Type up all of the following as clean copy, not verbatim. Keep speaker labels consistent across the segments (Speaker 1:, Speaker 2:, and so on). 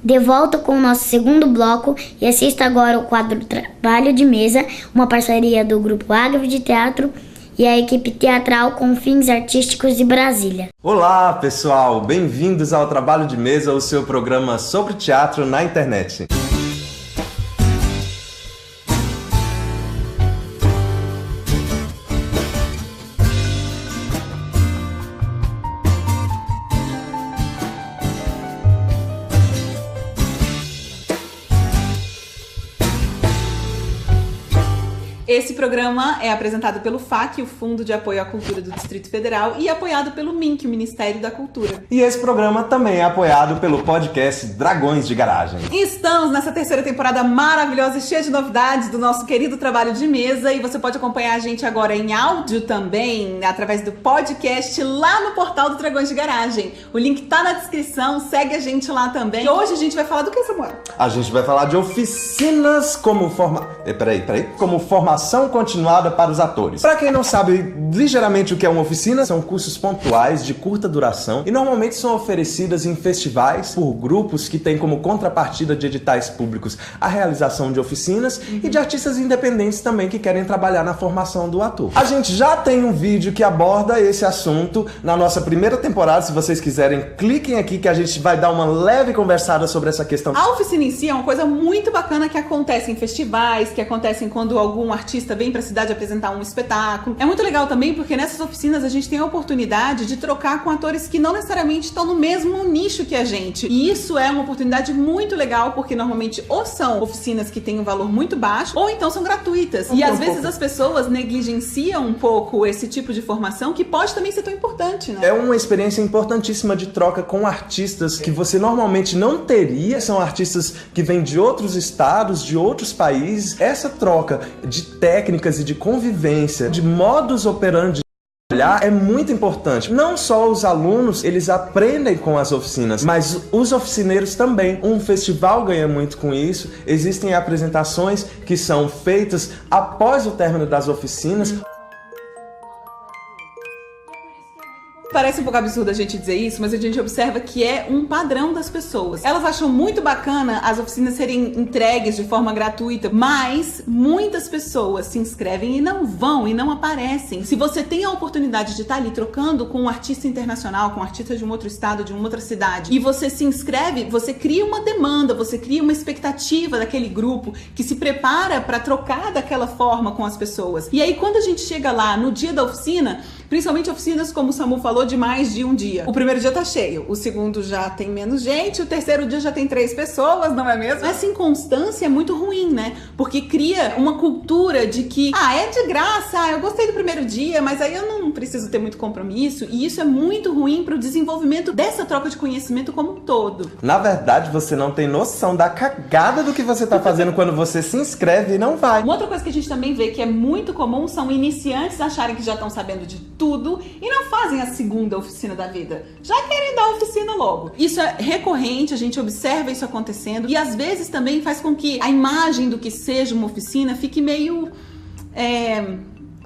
Speaker 1: De volta com o nosso segundo bloco e assista agora o quadro Trabalho de Mesa, uma parceria do Grupo Ágave de Teatro e a equipe teatral com fins artísticos de Brasília.
Speaker 2: Olá, pessoal! Bem-vindos ao Trabalho de Mesa, o seu programa sobre teatro na internet.
Speaker 3: Esse programa é apresentado pelo FAC, o Fundo de Apoio à Cultura do Distrito Federal, e apoiado pelo MINC, o Ministério da Cultura.
Speaker 2: E esse programa também é apoiado pelo podcast Dragões de Garagem.
Speaker 3: Estamos nessa terceira temporada maravilhosa e cheia de novidades do nosso querido Trabalho de Mesa, e você pode acompanhar a gente agora em áudio também, através do podcast lá no portal do Dragões de Garagem. O link tá na descrição, segue a gente lá também. E hoje a gente vai falar do que, Samuel?
Speaker 2: A gente vai falar de oficinas como como formação continuada para os atores. Para quem não sabe ligeiramente o que é uma oficina, são cursos pontuais de curta duração e normalmente são oferecidas em festivais por grupos que têm como contrapartida de editais públicos a realização de oficinas e de artistas independentes também que querem trabalhar na formação do ator. A gente já tem um vídeo que aborda esse assunto na nossa primeira temporada. Se vocês quiserem, cliquem aqui que a gente vai dar uma leve conversada sobre essa questão.
Speaker 3: A oficina em si é uma coisa muito bacana que acontece em festivais, que acontecem quando algum artista vem pra cidade apresentar um espetáculo. É muito legal também porque nessas oficinas a gente tem a oportunidade de trocar com atores que não necessariamente estão no mesmo nicho que a gente. E isso é uma oportunidade muito legal porque normalmente ou são oficinas que têm um valor muito baixo ou então são gratuitas. E às vezes as pessoas negligenciam um pouco esse tipo de formação que pode também ser tão importante, né?
Speaker 2: É uma experiência importantíssima de troca com artistas que você normalmente não teria. São artistas que vêm de outros estados, de outros países. Essa troca de técnicas e de convivência, de modus operandi é muito importante. Não só os alunos, eles aprendem com as oficinas, mas os oficineiros também. Um festival ganha muito com isso. Existem apresentações que são feitas após o término das oficinas.
Speaker 3: Parece um pouco absurdo a gente dizer isso, mas a gente observa que é um padrão das pessoas. Elas acham muito bacana as oficinas serem entregues de forma gratuita, mas muitas pessoas se inscrevem e não vão e não aparecem. Se você tem a oportunidade de estar ali trocando com um artista internacional, com um artista de um outro estado, de uma outra cidade, e você se inscreve, você cria uma demanda, você cria uma expectativa daquele grupo que se prepara para trocar daquela forma com as pessoas. E aí quando a gente chega lá no dia da oficina, principalmente oficinas, como o Samu falou, de mais de um dia. O primeiro dia tá cheio, o segundo já tem menos gente, o terceiro dia já tem 3 pessoas, não é mesmo? Essa inconstância é muito ruim, né? Porque cria uma cultura de que, é de graça, eu gostei do primeiro dia, mas aí eu não preciso ter muito compromisso, e isso é muito ruim pro desenvolvimento dessa troca de conhecimento como um todo.
Speaker 2: Na verdade, você não tem noção da cagada do que você tá fazendo quando você se inscreve e não vai.
Speaker 3: Uma outra coisa que a gente também vê que é muito comum são iniciantes acharem que já estão sabendo de tudo e não fazem a segunda oficina da vida. Já querem dar oficina logo. Isso é recorrente, a gente observa isso acontecendo e às vezes também faz com que a imagem do que seja uma oficina fique meio...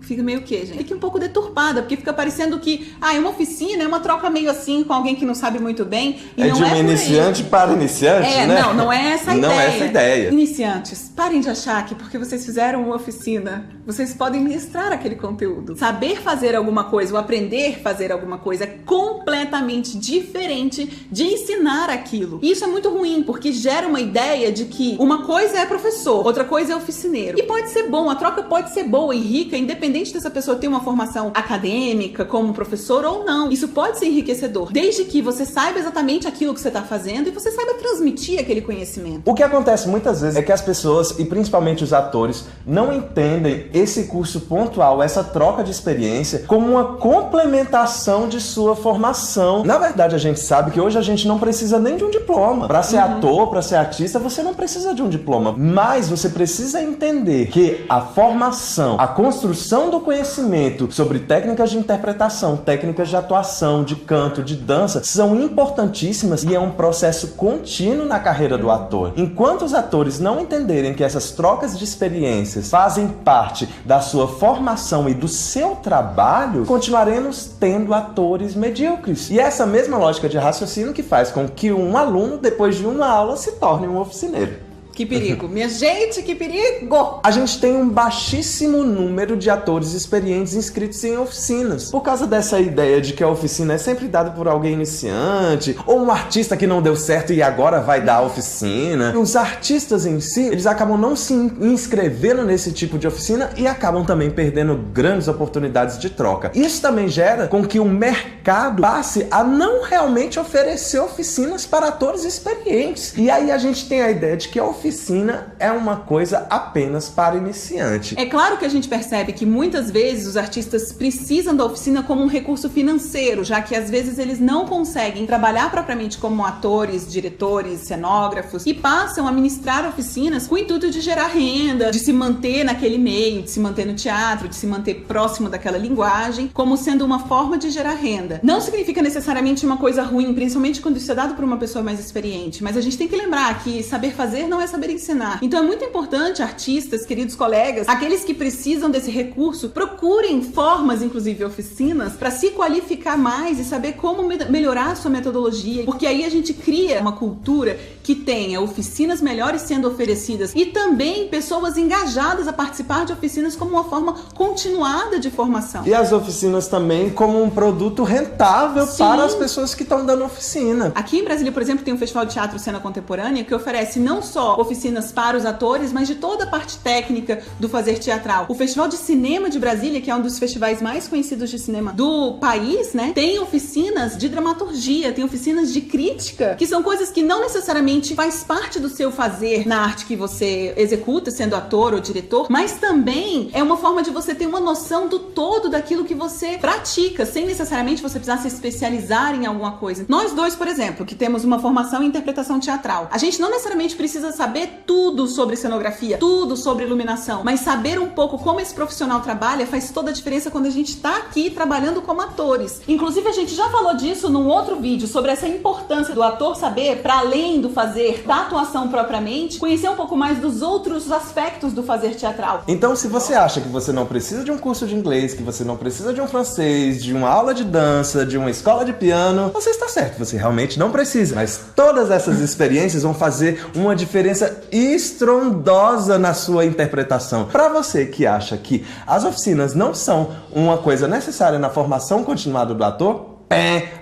Speaker 3: Fica meio o quê, gente? Fica um pouco deturpada, porque fica parecendo que, uma oficina é uma troca meio assim com alguém que não sabe muito bem. E não
Speaker 2: de um iniciante para iniciante, né?
Speaker 3: Não é essa a ideia.
Speaker 2: Não é essa a ideia.
Speaker 3: Iniciantes, parem de achar que porque vocês fizeram uma oficina, vocês podem ministrar aquele conteúdo. Saber fazer alguma coisa ou aprender a fazer alguma coisa é completamente diferente de ensinar aquilo. E isso é muito ruim, porque gera uma ideia de que uma coisa é professor, outra coisa é oficineiro. E pode ser bom, a troca pode ser boa e rica, independente dessa pessoa ter uma formação acadêmica como professor ou não. Isso pode ser enriquecedor, desde que você saiba exatamente aquilo que você está fazendo e você saiba transmitir aquele conhecimento.
Speaker 2: O que acontece muitas vezes é que as pessoas, e principalmente os atores, não entendem esse curso pontual, essa troca de experiência, como uma complementação de sua formação. Na verdade, a gente sabe que hoje a gente não precisa nem de um diploma. Para ser ator, para ser artista, você não precisa de um diploma. Mas você precisa entender que a formação, a construção produção do conhecimento sobre técnicas de interpretação, técnicas de atuação, de canto, de dança, são importantíssimas e é um processo contínuo na carreira do ator. Enquanto os atores não entenderem que essas trocas de experiências fazem parte da sua formação e do seu trabalho, continuaremos tendo atores medíocres. E é essa mesma lógica de raciocínio que faz com que um aluno, depois de uma aula, se torne um oficineiro.
Speaker 3: Que perigo. Minha gente, que perigo!
Speaker 2: A gente tem um baixíssimo número de atores experientes inscritos em oficinas. Por causa dessa ideia de que a oficina é sempre dada por alguém iniciante, ou um artista que não deu certo e agora vai dar a oficina. Os artistas em si, eles acabam não se inscrevendo nesse tipo de oficina e acabam também perdendo grandes oportunidades de troca. Isso também gera com que o mercado passe a não realmente oferecer oficinas para atores experientes. E aí a gente tem a ideia de que a oficina é uma coisa apenas para iniciante.
Speaker 3: É claro que a gente percebe que muitas vezes os artistas precisam da oficina como um recurso financeiro, já que às vezes eles não conseguem trabalhar propriamente como atores, diretores, cenógrafos e passam a ministrar oficinas com o intuito de gerar renda, de se manter naquele meio, de se manter no teatro, de se manter próximo daquela linguagem, como sendo uma forma de gerar renda. Não significa necessariamente uma coisa ruim, principalmente quando isso é dado por uma pessoa mais experiente, mas a gente tem que lembrar que saber fazer não é saber ensinar. Então é muito importante, artistas, queridos colegas, aqueles que precisam desse recurso, procurem formas, inclusive oficinas, para se qualificar mais e saber como melhorar a sua metodologia, porque aí a gente cria uma cultura que tenha oficinas melhores sendo oferecidas e também pessoas engajadas a participar de oficinas como uma forma continuada de formação.
Speaker 2: E as oficinas também como um produto rentável para as pessoas que estão dando oficina.
Speaker 3: Aqui em Brasília, por exemplo, tem um festival de teatro Cena Contemporânea que oferece não só oficinas para os atores, mas de toda a parte técnica do fazer teatral. O Festival de Cinema de Brasília, que é um dos festivais mais conhecidos de cinema do país, né, tem oficinas de dramaturgia, tem oficinas de crítica, que são coisas que não necessariamente faz parte do seu fazer na arte que você executa, sendo ator ou diretor, mas também é uma forma de você ter uma noção do todo daquilo que você pratica, sem necessariamente você precisar se especializar em alguma coisa. Nós dois, por exemplo, que temos uma formação em interpretação teatral, a gente não necessariamente precisa saber tudo sobre cenografia, tudo sobre iluminação, mas saber um pouco como esse profissional trabalha faz toda a diferença quando a gente tá aqui trabalhando como atores. Inclusive a gente já falou disso num outro vídeo, sobre essa importância do ator saber, para além do fazer da atuação propriamente, conhecer um pouco mais dos outros aspectos do fazer teatral.
Speaker 2: Então, se você acha que você não precisa de um curso de inglês, que você não precisa de um francês, de uma aula de dança, de uma escola de piano, você está certo, você realmente não precisa. Mas todas essas experiências vão fazer uma diferença estrondosa na sua interpretação. Para você que acha que as oficinas não são uma coisa necessária na formação continuada do ator,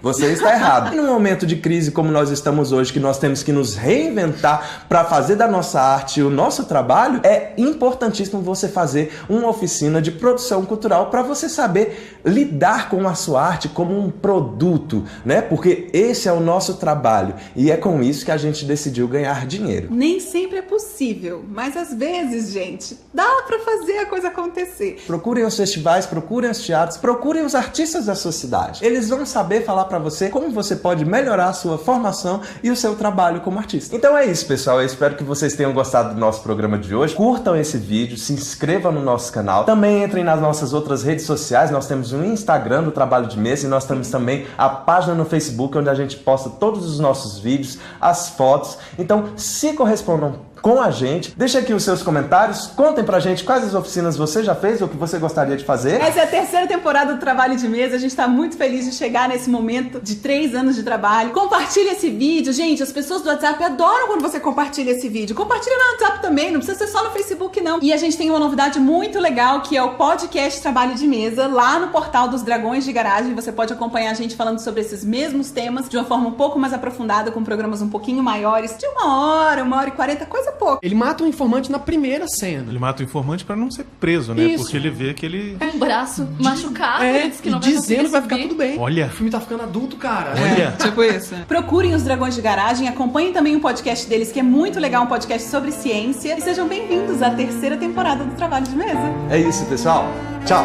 Speaker 2: você está errado. Num momento de crise como nós estamos hoje, que nós temos que nos reinventar para fazer da nossa arte o nosso trabalho, é importantíssimo você fazer uma oficina de produção cultural para você saber lidar com a sua arte como um produto, né? Porque esse é o nosso trabalho e é com isso que a gente decidiu ganhar dinheiro.
Speaker 3: Nem sempre é possível, mas às vezes, gente, dá para fazer a coisa acontecer.
Speaker 2: Procurem os festivais, procurem os teatros, procurem os artistas da sua cidade. Eles vão saber falar pra você como você pode melhorar a sua formação e o seu trabalho como artista. Então é isso, pessoal. Eu espero que vocês tenham gostado do nosso programa de hoje. Curtam esse vídeo, se inscrevam no nosso canal. Também entrem nas nossas outras redes sociais. Nós temos um Instagram do Trabalho de Mesa e nós temos também a página no Facebook, onde a gente posta todos os nossos vídeos, as fotos. Então, se correspondam com a gente. Deixa aqui os seus comentários. Contem pra gente quais as oficinas você já fez ou que você gostaria de fazer.
Speaker 3: Essa é a terceira temporada do Trabalho de Mesa. A gente tá muito feliz de chegar nesse momento de 3 anos de trabalho. Compartilha esse vídeo. Gente, as pessoas do WhatsApp adoram quando você compartilha esse vídeo. Compartilha no WhatsApp também, não precisa ser só no Facebook, não. E a gente tem uma novidade muito legal, que é o podcast Trabalho de Mesa, lá no portal dos Dragões de Garagem. Você pode acompanhar a gente falando sobre esses mesmos temas de uma forma um pouco mais aprofundada, com programas um pouquinho maiores, de 1h e 40, coisa pouco.
Speaker 4: Ele mata o informante na primeira cena.
Speaker 5: Ele mata o informante pra não ser preso, né?
Speaker 4: Isso.
Speaker 5: Porque ele vê que ele...
Speaker 6: Com o braço machucado, ele diz que não vai
Speaker 4: dizendo que vai ficar
Speaker 6: subir.
Speaker 4: tudo bem.
Speaker 5: Olha.
Speaker 4: O filme tá ficando adulto, cara.
Speaker 5: Olha.
Speaker 3: Tipo isso. Procurem os Dragões de Garagem, acompanhem também o podcast deles, que é muito legal, um podcast sobre ciência. E sejam bem-vindos à terceira temporada do Trabalho de Mesa.
Speaker 2: É isso, pessoal. Tchau!